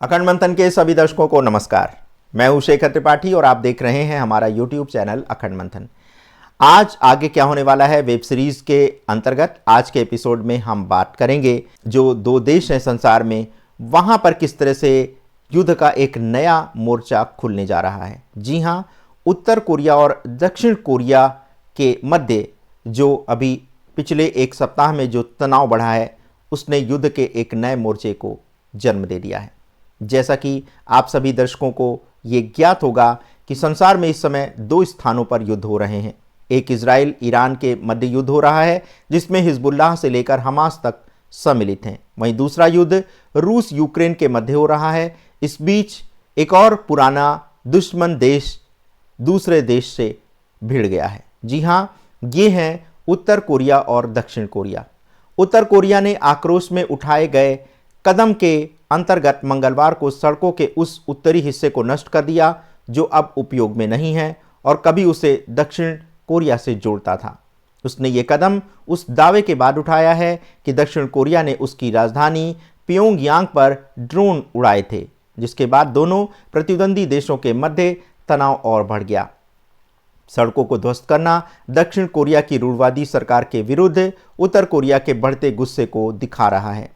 अखंड मंथन के सभी दर्शकों को नमस्कार। मैं हूं शेखर त्रिपाठी और आप देख रहे हैं हमारा YouTube चैनल अखंड मंथन। आज आगे क्या होने वाला है वेब सीरीज के अंतर्गत आज के एपिसोड में हम बात करेंगे जो दो देश हैं संसार में, वहां पर किस तरह से युद्ध का एक नया मोर्चा खुलने जा रहा है। जी हां, उत्तर कोरिया और दक्षिण कोरिया के मध्य जो अभी पिछले एक सप्ताह में जो तनाव बढ़ा है उसने युद्ध के एक नए मोर्चे को जन्म दे दिया है। जैसा कि आप सभी दर्शकों को ये ज्ञात होगा कि संसार में इस समय दो स्थानों पर युद्ध हो रहे हैं। एक इजराइल ईरान के मध्य युद्ध हो रहा है जिसमें हिजबुल्लाह से लेकर हमास तक सम्मिलित हैं। वहीं दूसरा युद्ध रूस यूक्रेन के मध्य हो रहा है। इस बीच एक और पुराना दुश्मन देश दूसरे देश से भिड़ गया है। जी हाँ, ये हैं उत्तर कोरिया और दक्षिण कोरिया। उत्तर कोरिया ने आक्रोश में उठाए गए कदम के अंतर्गत मंगलवार को सड़कों के उस उत्तरी हिस्से को नष्ट कर दिया जो अब उपयोग में नहीं है और कभी उसे दक्षिण कोरिया से जोड़ता था। उसने ये कदम उस दावे के बाद उठाया है कि दक्षिण कोरिया ने उसकी राजधानी प्योंगयांग पर ड्रोन उड़ाए थे, जिसके बाद दोनों प्रतिद्वंदी देशों के मध्य तनाव और बढ़ गया। सड़कों को ध्वस्त करना दक्षिण कोरिया की रूढ़वादी सरकार के विरुद्ध उत्तर कोरिया के बढ़ते गुस्से को दिखा रहा है।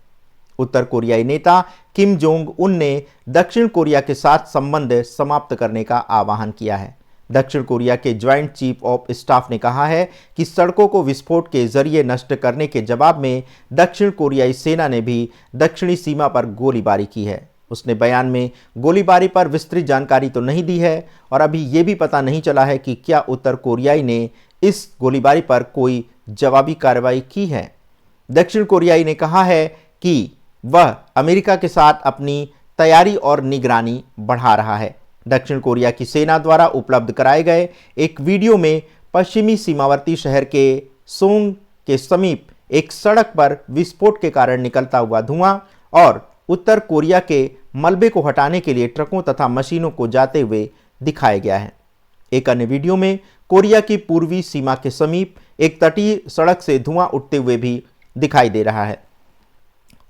उत्तर कोरियाई नेता किम जोंग उन ने दक्षिण कोरिया के साथ संबंध समाप्त करने का आह्वान किया है। दक्षिण कोरिया के ज्वाइंट चीफ ऑफ स्टाफ ने कहा है कि सड़कों को विस्फोट के जरिए नष्ट करने के जवाब में दक्षिण कोरियाई सेना ने भी दक्षिणी सीमा पर गोलीबारी की है। उसने बयान में गोलीबारी पर विस्तृत जानकारी तो नहीं दी है और अभी ये भी पता नहीं चला है कि क्या उत्तर कोरियाई ने इस गोलीबारी पर कोई जवाबी कार्रवाई की है। दक्षिण कोरियाई ने कहा है कि वह अमेरिका के साथ अपनी तैयारी और निगरानी बढ़ा रहा है। दक्षिण कोरिया की सेना द्वारा उपलब्ध कराए गए एक वीडियो में पश्चिमी सीमावर्ती शहर के सोंग के समीप एक सड़क पर विस्फोट के कारण निकलता हुआ धुआं और उत्तर कोरिया के मलबे को हटाने के लिए ट्रकों तथा मशीनों को जाते हुए दिखाया गया है। एक अन्य वीडियो में कोरिया की पूर्वी सीमा के समीप एक तटीय सड़क से धुआं उठते हुए भी दिखाई दे रहा है।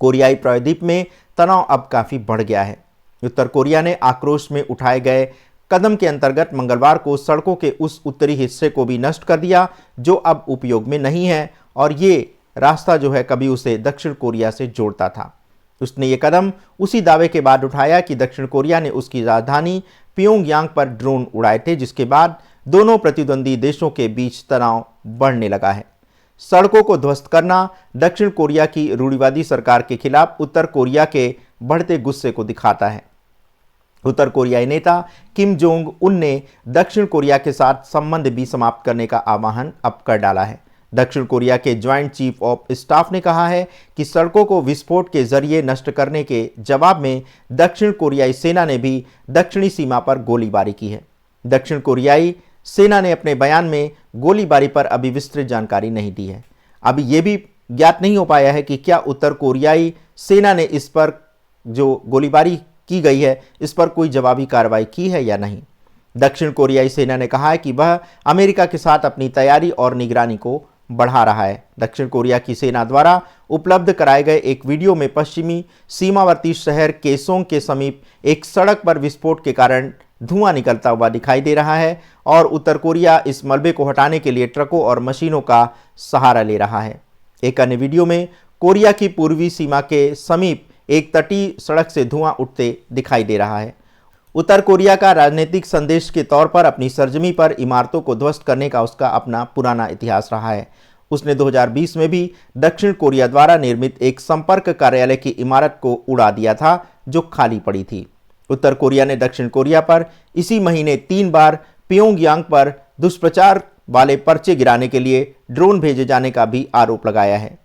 कोरियाई प्रायद्वीप में तनाव अब काफी बढ़ गया है। उत्तर कोरिया ने आक्रोश में उठाए गए कदम के अंतर्गत मंगलवार को सड़कों के उस उत्तरी हिस्से को भी नष्ट कर दिया जो अब उपयोग में नहीं है और ये रास्ता जो है कभी उसे दक्षिण कोरिया से जोड़ता था। उसने ये कदम उसी दावे के बाद उठाया कि दक्षिण कोरिया ने उसकी राजधानी प्योंगयांग पर ड्रोन उड़ाए थे, जिसके बाद दोनों प्रतिद्वंदी देशों के बीच तनाव बढ़ने लगा है। सड़कों को ध्वस्त करना दक्षिण कोरिया की रूढ़िवादी सरकार के खिलाफ उत्तर कोरिया के बढ़ते गुस्से को दिखाता है। उत्तर कोरियाई नेता किम जोंग उन ने दक्षिण कोरिया के साथ संबंध भी समाप्त करने का आह्वान अब कर डाला है। दक्षिण कोरिया के ज्वाइंट चीफ ऑफ स्टाफ ने कहा है कि सड़कों को विस्फोट के जरिए नष्ट करने के जवाब में दक्षिण कोरियाई सेना ने भी दक्षिणी सीमा पर गोलीबारी की है। दक्षिण कोरियाई सेना ने अपने बयान में गोलीबारी पर अभी विस्तृत जानकारी नहीं दी है। अभी यह भी ज्ञात नहीं हो पाया है कि क्या उत्तर कोरियाई सेना ने इस पर जो गोलीबारी की गई है इस पर कोई जवाबी कार्रवाई की है या नहीं। दक्षिण कोरियाई सेना ने कहा है कि वह अमेरिका के साथ अपनी तैयारी और निगरानी को बढ़ा रहा है। दक्षिण कोरिया की सेना द्वारा उपलब्ध कराए गए एक वीडियो में पश्चिमी सीमावर्ती शहर केसोंग के समीप एक सड़क पर विस्फोट के कारण धुआं निकलता हुआ दिखाई दे रहा है और उत्तर कोरिया इस मलबे को हटाने के लिए ट्रकों और मशीनों का सहारा ले रहा है। एक अन्य वीडियो में कोरिया की पूर्वी सीमा के समीप एक तटीय सड़क से धुआं उठते दिखाई दे रहा है। उत्तर कोरिया का राजनीतिक संदेश के तौर पर अपनी सरजमी पर इमारतों को ध्वस्त करने का उसका अपना पुराना इतिहास रहा है। उसने 2020 में भी दक्षिण कोरिया द्वारा निर्मित एक संपर्क कार्यालय की इमारत को उड़ा दिया था जो खाली पड़ी थी। उत्तर कोरिया ने दक्षिण कोरिया पर इसी महीने 3 बार प्योंगयांग पर दुष्प्रचार वाले पर्चे गिराने के लिए ड्रोन भेजे जाने का भी आरोप लगाया है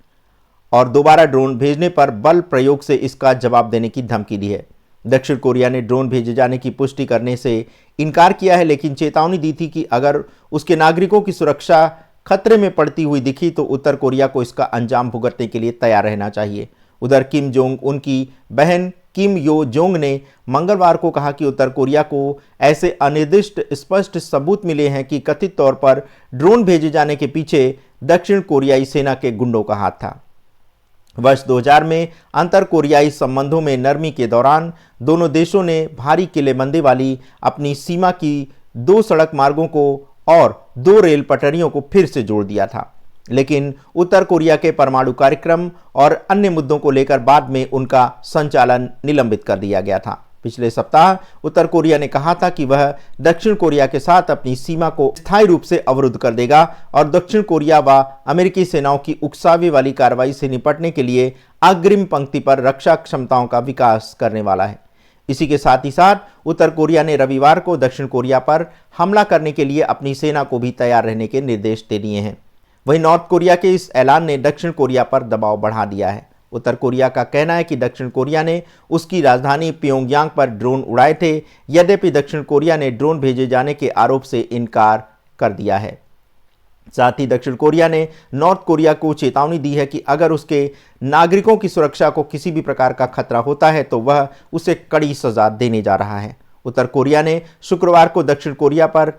और दोबारा ड्रोन भेजने पर बल प्रयोग से इसका जवाब देने की धमकी दी है। दक्षिण कोरिया ने ड्रोन भेजे जाने की पुष्टि करने से इनकार किया है, लेकिन चेतावनी दी थी कि अगर उसके नागरिकों की सुरक्षा खतरे में पड़ती हुई दिखी तो उत्तर कोरिया को इसका अंजाम भुगतने के लिए तैयार रहना चाहिए। उधर किम जोंग उनकी बहन किम यो जोंग ने मंगलवार को कहा कि उत्तर कोरिया को ऐसे अनिर्दिष्ट स्पष्ट सबूत मिले हैं कि कथित तौर पर ड्रोन भेजे जाने के पीछे दक्षिण कोरियाई सेना के गुंडों का हाथ था। वर्ष 2000 में अंतर कोरियाई संबंधों में नरमी के दौरान दोनों देशों ने भारी किलेबंदी वाली अपनी सीमा की 2 सड़क मार्गों को और 2 रेल पटरियों को फिर से जोड़ दिया था, लेकिन उत्तर कोरिया के परमाणु कार्यक्रम और अन्य मुद्दों को लेकर बाद में उनका संचालन निलंबित कर दिया गया था। पिछले सप्ताह उत्तर कोरिया ने कहा था कि वह दक्षिण कोरिया के साथ अपनी सीमा को स्थायी रूप से अवरुद्ध कर देगा और दक्षिण कोरिया व अमेरिकी सेनाओं की उकसावे वाली कार्रवाई से निपटने के लिए अग्रिम पंक्ति पर रक्षा क्षमताओं का विकास करने वाला है। इसी के साथ ही साथ उत्तर कोरिया ने रविवार को दक्षिण कोरिया पर हमला करने के लिए अपनी सेना को भी तैयार रहने के निर्देश दे दिए हैं। वहीं नॉर्थ कोरिया के इस ऐलान ने दक्षिण कोरिया पर दबाव बढ़ा दिया है। उत्तर कोरिया का कहना है कि दक्षिण कोरिया ने उसकी राजधानी प्योंगयांग पर ड्रोन उड़ाए थे, यद्यपि दक्षिण कोरिया ने ड्रोन भेजे जाने के आरोप से इनकार कर दिया है। साथ ही दक्षिण कोरिया ने नॉर्थ कोरिया को चेतावनी दी है कि अगर उसके नागरिकों की सुरक्षा को किसी भी प्रकार का खतरा होता है तो वह उसे कड़ी सजा देने जा रहा है। उत्तर कोरिया ने शुक्रवार को दक्षिण कोरिया पर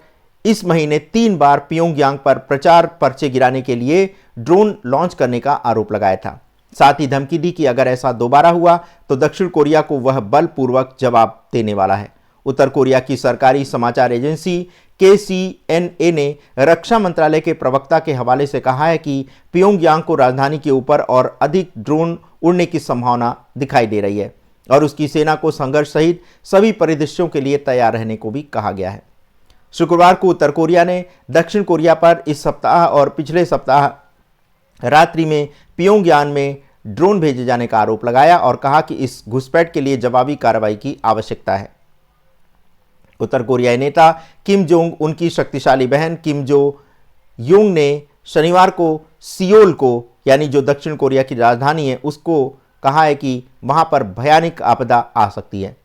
इस महीने 3 बार प्योंगयांग पर प्रचार पर्चे गिराने के लिए ड्रोन लॉन्च करने का आरोप लगाया था। साथ ही धमकी दी कि अगर ऐसा दोबारा हुआ तो दक्षिण कोरिया को वह बलपूर्वक जवाब देने वाला है। उत्तर कोरिया की सरकारी समाचार एजेंसी KCNA ने रक्षा मंत्रालय के प्रवक्ता के हवाले से कहा है कि प्योंगयांग को राजधानी के ऊपर और अधिक ड्रोन उड़ने की संभावना दिखाई दे रही है और उसकी सेना को संघर्ष सहित सभी परिदृश्यों के लिए तैयार रहने को भी कहा गया है। शुक्रवार को उत्तर कोरिया ने दक्षिण कोरिया पर इस सप्ताह और पिछले सप्ताह रात्रि में प्योंगयांग में ड्रोन भेजे जाने का आरोप लगाया और कहा कि इस घुसपैठ के लिए जवाबी कार्रवाई की आवश्यकता है। उत्तर कोरियाई नेता किम जोंग उनकी शक्तिशाली बहन किम जो योंग ने शनिवार को सियोल को, यानी जो दक्षिण कोरिया की राजधानी है, उसको कहा है कि वहां पर भयानक आपदा आ सकती है।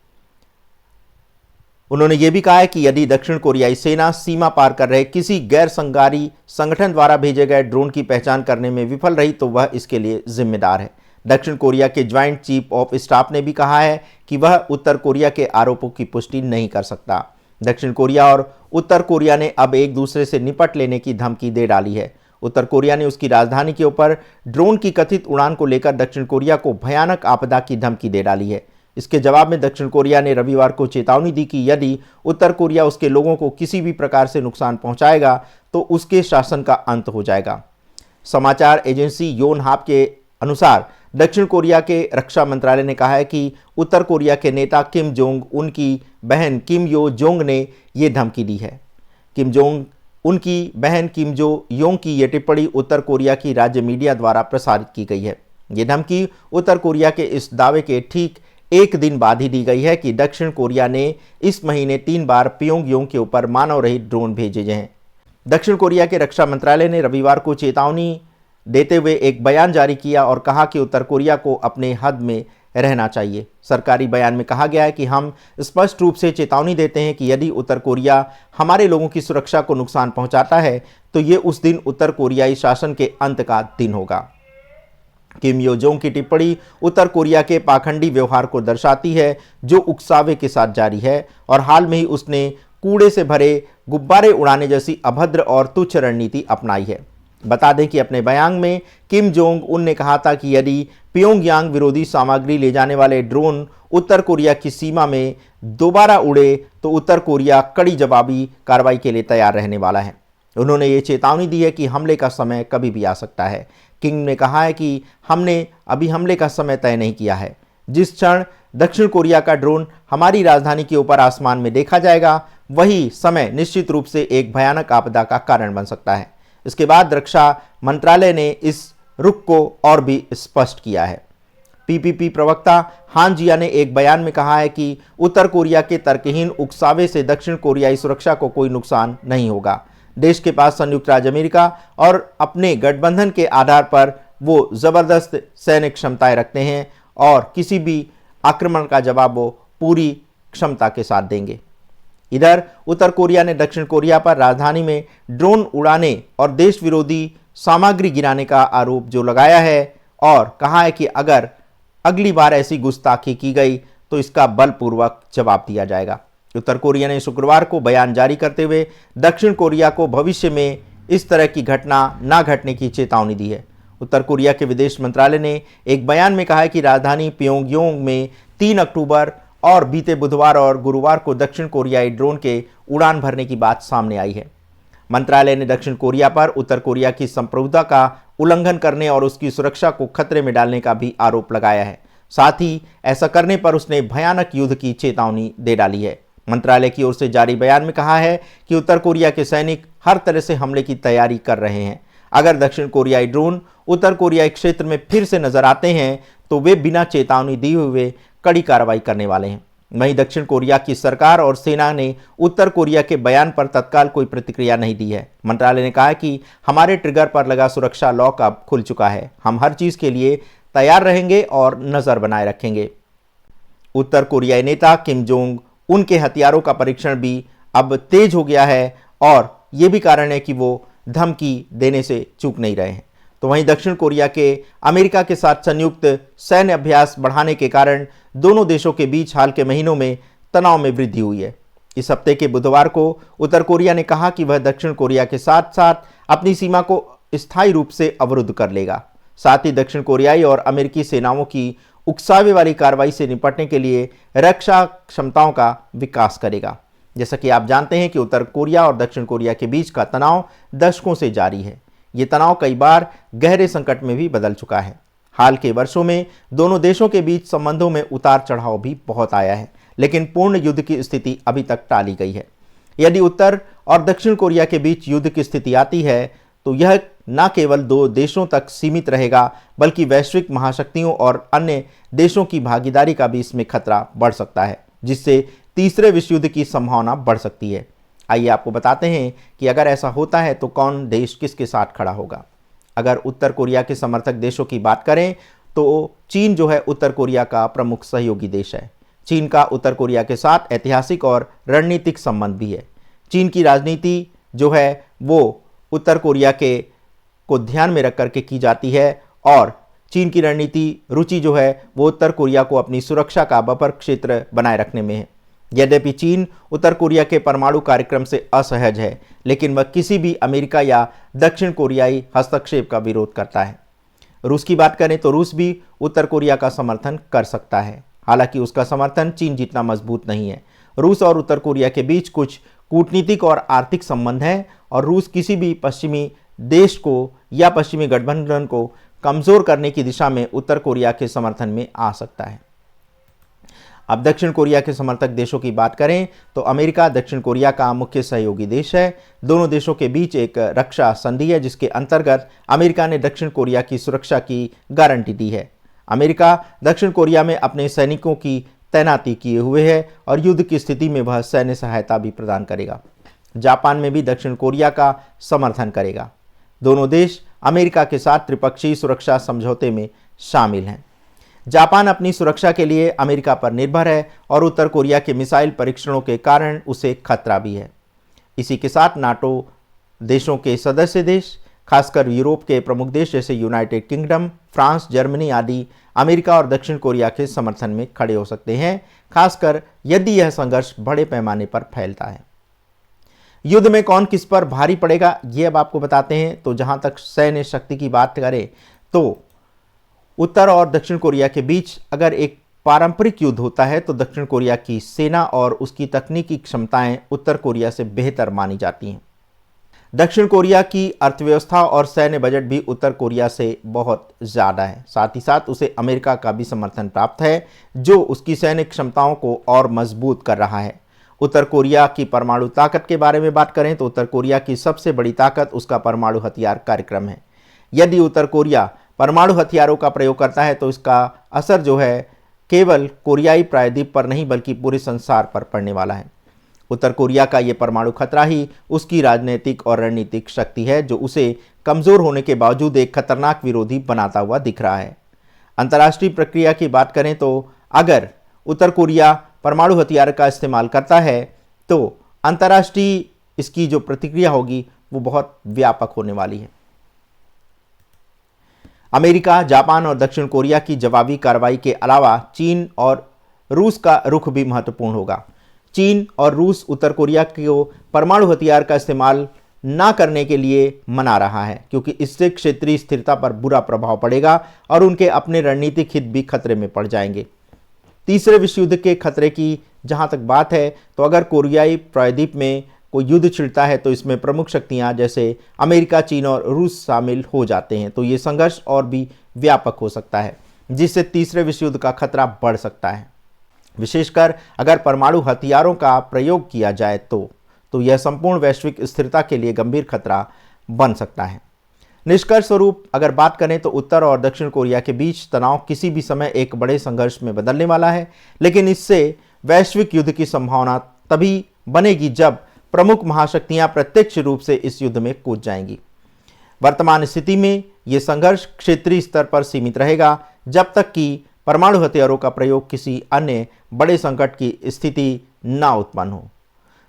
उन्होंने ये भी कहा है कि यदि दक्षिण कोरियाई सेना सीमा पार कर रहे किसी गैर संघारी संगठन द्वारा भेजे गए ड्रोन की पहचान करने में विफल रही तो वह इसके लिए जिम्मेदार है। दक्षिण कोरिया के ज्वाइंट चीफ ऑफ स्टाफ ने भी कहा है कि वह उत्तर कोरिया के आरोपों की पुष्टि नहीं कर सकता। दक्षिण कोरिया और उत्तर कोरिया ने अब एक दूसरे से निपट लेने की धमकी दे डाली है। उत्तर कोरिया ने उसकी राजधानी के ऊपर ड्रोन की कथित उड़ान को लेकर दक्षिण कोरिया को भयानक आपदा की धमकी दे डाली है। इसके जवाब में दक्षिण कोरिया ने रविवार को चेतावनी दी कि यदि उत्तर कोरिया उसके लोगों को किसी भी प्रकार से नुकसान पहुंचाएगा तो उसके शासन का अंत हो जाएगा। समाचार एजेंसी योनहाप के अनुसार दक्षिण कोरिया के रक्षा मंत्रालय ने कहा है कि उत्तर कोरिया के नेता किम जोंग उनकी बहन किम यो जोंग ने ये धमकी दी है। किम जोंग उनकी बहन किम जो योंग की ये टिप्पणी उत्तर कोरिया की राज्य मीडिया द्वारा प्रसारित की गई है। ये धमकी उत्तर कोरिया के इस दावे के ठीक एक दिन बाद ही दी गई है कि दक्षिण कोरिया ने इस महीने 3 बार प्योंगयांग के ऊपर मानव रहित ड्रोन भेजे हैं। दक्षिण कोरिया के रक्षा मंत्रालय ने रविवार को चेतावनी देते हुए एक बयान जारी किया और कहा कि उत्तर कोरिया को अपने हद में रहना चाहिए। सरकारी बयान में कहा गया है कि हम स्पष्ट रूप से चेतावनी देते हैं कि यदि उत्तर कोरिया हमारे लोगों की सुरक्षा को नुकसान पहुंचाता है तो ये उस दिन उत्तर कोरियाई शासन के अंत का दिन होगा। किम यो जोंग की टिप्पणी उत्तर कोरिया के पाखंडी व्यवहार को दर्शाती है जो उकसावे के साथ जारी है और हाल में ही उसने कूड़े से भरे गुब्बारे उड़ाने जैसी अभद्र और तुच्छ रणनीति अपनाई है। बता दें कि अपने बयान में किम जोंग उन ने कहा था कि यदि प्योंगयांग विरोधी सामग्री ले जाने वाले ड्रोन उत्तर कोरिया की सीमा में दोबारा उड़े तो उत्तर कोरिया कड़ी जवाबी कार्रवाई के लिए तैयार रहने वाला है। उन्होंने ये चेतावनी दी है कि हमले का समय कभी भी आ सकता है। किंग ने कहा है कि हमने अभी हमले का समय तय नहीं किया है। जिस क्षण दक्षिण कोरिया का ड्रोन हमारी राजधानी के ऊपर आसमान में देखा जाएगा वही समय निश्चित रूप से एक भयानक आपदा का कारण बन सकता है। इसके बाद रक्षा मंत्रालय ने इस रुख को और भी स्पष्ट किया है। पीपीपी प्रवक्ता हान जिया ने एक बयान में कहा है कि उत्तर कोरिया के तर्कहीन उकसावे से दक्षिण कोरियाई सुरक्षा को कोई नुकसान नहीं होगा। देश के पास संयुक्त राज्य अमेरिका और अपने गठबंधन के आधार पर वो जबरदस्त सैनिक क्षमताएं रखते हैं और किसी भी आक्रमण का जवाब वो पूरी क्षमता के साथ देंगे। इधर उत्तर कोरिया ने दक्षिण कोरिया पर राजधानी में ड्रोन उड़ाने और देश विरोधी सामग्री गिराने का आरोप जो लगाया है और कहा है कि अगर अगली बार ऐसी गुस्ताखी की गई तो इसका बलपूर्वक जवाब दिया जाएगा। उत्तर कोरिया ने शुक्रवार को बयान जारी करते हुए दक्षिण कोरिया को भविष्य में इस तरह की घटना न घटने की चेतावनी दी है। उत्तर कोरिया के विदेश मंत्रालय ने एक बयान में कहा है कि राजधानी प्योंगयांग में 3 अक्टूबर और बीते बुधवार और गुरुवार को दक्षिण कोरियाई ड्रोन के उड़ान भरने की बात सामने आई है। मंत्रालय ने दक्षिण कोरिया पर उत्तर कोरिया की संप्रभुता का उल्लंघन करने और उसकी सुरक्षा को खतरे में डालने का भी आरोप लगाया है। साथ ही ऐसा करने पर उसने भयानक युद्ध की चेतावनी दे डाली है। मंत्रालय की ओर से जारी बयान में कहा है कि उत्तर कोरिया के सैनिक हर तरह से हमले की तैयारी कर रहे हैं। अगर दक्षिण कोरियाई ड्रोन उत्तर कोरियाई क्षेत्र में फिर से नजर आते हैं तो वे बिना चेतावनी दिए हुए कड़ी कार्रवाई करने वाले हैं। वहीं दक्षिण कोरिया की सरकार और सेना ने उत्तर कोरिया के बयान पर तत्काल कोई प्रतिक्रिया नहीं दी है। मंत्रालय ने कहा कि हमारे ट्रिगर पर लगा सुरक्षा लॉक अब खुल चुका है। हम हर चीज के लिए तैयार रहेंगे और नजर बनाए रखेंगे। उत्तर कोरियाई नेता किम जोंग उन के हथियारों का परीक्षण भी अब तेज हो गया है और ये भी कारण है कि वो धमकी देने से चूक नहीं रहे हैं। तो वहीं दक्षिण कोरिया के अमेरिका के साथ संयुक्त सैन्य अभ्यास बढ़ाने के कारण दोनों देशों के बीच हाल के महीनों में तनाव में वृद्धि हुई है। इस हफ्ते के बुधवार को उत्तर कोरिया ने कहा कि वह दक्षिण कोरिया के साथ साथ अपनी सीमा को स्थायी रूप से अवरुद्ध कर लेगा। साथ ही दक्षिण कोरियाई और अमेरिकी सेनाओं की उकसावे वाली कार्रवाई से निपटने के लिए रक्षा क्षमताओं का विकास करेगा। जैसा कि आप जानते हैं कि उत्तर कोरिया और दक्षिण कोरिया के बीच का तनाव दशकों से जारी है। ये तनाव कई बार गहरे संकट में भी बदल चुका है। हाल के वर्षों में दोनों देशों के बीच संबंधों में उतार चढ़ाव भी बहुत आया है, लेकिन पूर्ण युद्ध की स्थिति अभी तक टाली गई है। यदि उत्तर और दक्षिण कोरिया के बीच युद्ध की स्थिति आती है तो यह न केवल 2 देशों तक सीमित रहेगा, बल्कि वैश्विक महाशक्तियों और अन्य देशों की भागीदारी का भी इसमें खतरा बढ़ सकता है, जिससे तीसरे विश्व युद्ध की संभावना बढ़ सकती है। आइए आपको बताते हैं कि अगर ऐसा होता है तो कौन देश किसके साथ खड़ा होगा। अगर उत्तर कोरिया के समर्थक देशों की बात करें तो चीन जो है उत्तर कोरिया का प्रमुख सहयोगी देश है। चीन का उत्तर कोरिया के साथ ऐतिहासिक और रणनीतिक संबंध भी है। चीन की राजनीति जो है वो उत्तर कोरिया को ध्यान में रख करके की जाती है और चीन की रणनीति रुचि जो है वो उत्तर कोरिया को अपनी सुरक्षा का बफर क्षेत्र बनाए रखने में है। यद्यपि चीन उत्तर कोरिया के परमाणु कार्यक्रम से असहज है, लेकिन वह किसी भी अमेरिका या दक्षिण कोरियाई हस्तक्षेप का विरोध करता है। रूस की बात करें तो रूस भी उत्तर कोरिया का समर्थन कर सकता है, हालांकि उसका समर्थन चीन जितना मजबूत नहीं है। रूस और उत्तर कोरिया के बीच कुछ कूटनीतिक और आर्थिक संबंध हैं और रूस किसी भी पश्चिमी देश को या पश्चिमी गठबंधन को कमजोर करने की दिशा में उत्तर कोरिया के समर्थन में आ सकता है। अब दक्षिण कोरिया के समर्थक देशों की बात करें तो अमेरिका दक्षिण कोरिया का मुख्य सहयोगी देश है। दोनों देशों के बीच एक रक्षा संधि है जिसके अंतर्गत अमेरिका ने दक्षिण कोरिया की सुरक्षा की गारंटी दी है। अमेरिका दक्षिण कोरिया में अपने सैनिकों की तैनाती किए हुए है और युद्ध की स्थिति में वह सैन्य सहायता भी प्रदान करेगा। जापान में भी दक्षिण कोरिया का समर्थन करेगा। दोनों देश अमेरिका के साथ त्रिपक्षीय सुरक्षा समझौते में शामिल हैं। जापान अपनी सुरक्षा के लिए अमेरिका पर निर्भर है और उत्तर कोरिया के मिसाइल परीक्षणों के कारण उसे खतरा भी है। इसी के साथ नाटो देशों के सदस्य देश, खासकर यूरोप के प्रमुख देश जैसे यूनाइटेड किंगडम, फ्रांस, जर्मनी आदि अमेरिका और दक्षिण कोरिया के समर्थन में खड़े हो सकते हैं, खासकर यदि यह संघर्ष बड़े पैमाने पर फैलता है। युद्ध में कौन किस पर भारी पड़ेगा ये अब आपको बताते हैं। तो जहां तक सैन्य शक्ति की बात करें तो उत्तर और दक्षिण कोरिया के बीच अगर एक पारंपरिक युद्ध होता है तो दक्षिण कोरिया की सेना और उसकी तकनीकी क्षमताएं उत्तर कोरिया से बेहतर मानी जाती हैं। दक्षिण कोरिया की अर्थव्यवस्था और सैन्य बजट भी उत्तर कोरिया से बहुत ज़्यादा है। साथ ही साथ उसे अमेरिका का भी समर्थन प्राप्त है जो उसकी सैन्य क्षमताओं को और मजबूत कर रहा है। उत्तर कोरिया की परमाणु ताकत के बारे में बात करें तो उत्तर कोरिया की सबसे बड़ी ताकत उसका परमाणु हथियार कार्यक्रम है। यदि उत्तर कोरिया परमाणु हथियारों का प्रयोग करता है तो इसका असर जो है केवल कोरियाई प्रायद्वीप पर नहीं बल्कि पूरे संसार पर पड़ने वाला है। उत्तर कोरिया का ये परमाणु खतरा ही उसकी राजनीतिक और रणनीतिक शक्ति है जो उसे कमज़ोर होने के बावजूद एक खतरनाक विरोधी बनाता हुआ दिख रहा है। अंतर्राष्ट्रीय प्रक्रिया की बात करें तो अगर उत्तर कोरिया परमाणु हथियार का इस्तेमाल करता है तो अंतर्राष्ट्रीय इसकी जो प्रतिक्रिया होगी वो बहुत व्यापक होने वाली है। अमेरिका, जापान और दक्षिण कोरिया की जवाबी कार्रवाई के अलावा चीन और रूस का रुख भी महत्वपूर्ण होगा। चीन और रूस उत्तर कोरिया को परमाणु हथियार का इस्तेमाल ना करने के लिए मना रहा है, क्योंकि इससे क्षेत्रीय स्थिरता पर बुरा प्रभाव पड़ेगा और उनके अपने रणनीतिक हित भी खतरे में पड़ जाएंगे। तीसरे विश्व युद्ध के खतरे की जहां तक बात है, तो अगर कोरियाई प्रायद्वीप में कोई युद्ध छिड़ता है तो इसमें प्रमुख शक्तियां जैसे अमेरिका, चीन और रूस शामिल हो जाते हैं, तो ये संघर्ष और भी व्यापक हो सकता है, जिससे तीसरे विश्व युद्ध का खतरा बढ़ सकता है। विशेषकर अगर परमाणु हथियारों का प्रयोग किया जाए तो यह संपूर्ण वैश्विक स्थिरता के लिए गंभीर खतरा बन सकता है। निष्कर्ष स्वरूप अगर बात करें तो उत्तर और दक्षिण कोरिया के बीच तनाव किसी भी समय एक बड़े संघर्ष में बदलने वाला है, लेकिन इससे वैश्विक युद्ध की संभावना तभी बनेगी जब प्रमुख महाशक्तियां प्रत्यक्ष रूप से इस युद्ध में कूद जाएंगी। वर्तमान स्थिति में यह संघर्ष क्षेत्रीय स्तर पर सीमित रहेगा जब तक कि परमाणु हथियारों का प्रयोग किसी अन्य बड़े संकट की स्थिति ना उत्पन्न हो।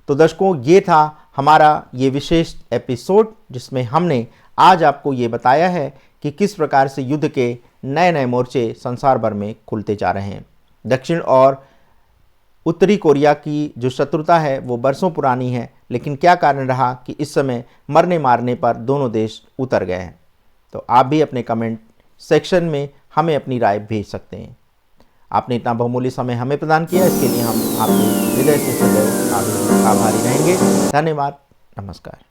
तो दर्शकों, ये था हमारा ये विशेष एपिसोड जिसमें हमने आज आपको ये बताया है कि किस प्रकार से युद्ध के नए नए मोर्चे संसार भर में खुलते जा रहे हैं। दक्षिण और उत्तरी कोरिया की जो शत्रुता है वो बरसों पुरानी है, लेकिन क्या कारण रहा कि इस समय मरने मारने पर दोनों देश उतर गए हैं। तो आप भी अपने कमेंट सेक्शन में हमें अपनी राय भेज सकते हैं। आपने इतना बहुमूल्य समय हमें प्रदान किया, इसके लिए हम आपके हृदय से सदैव आभारी रहेंगे। धन्यवाद। नमस्कार।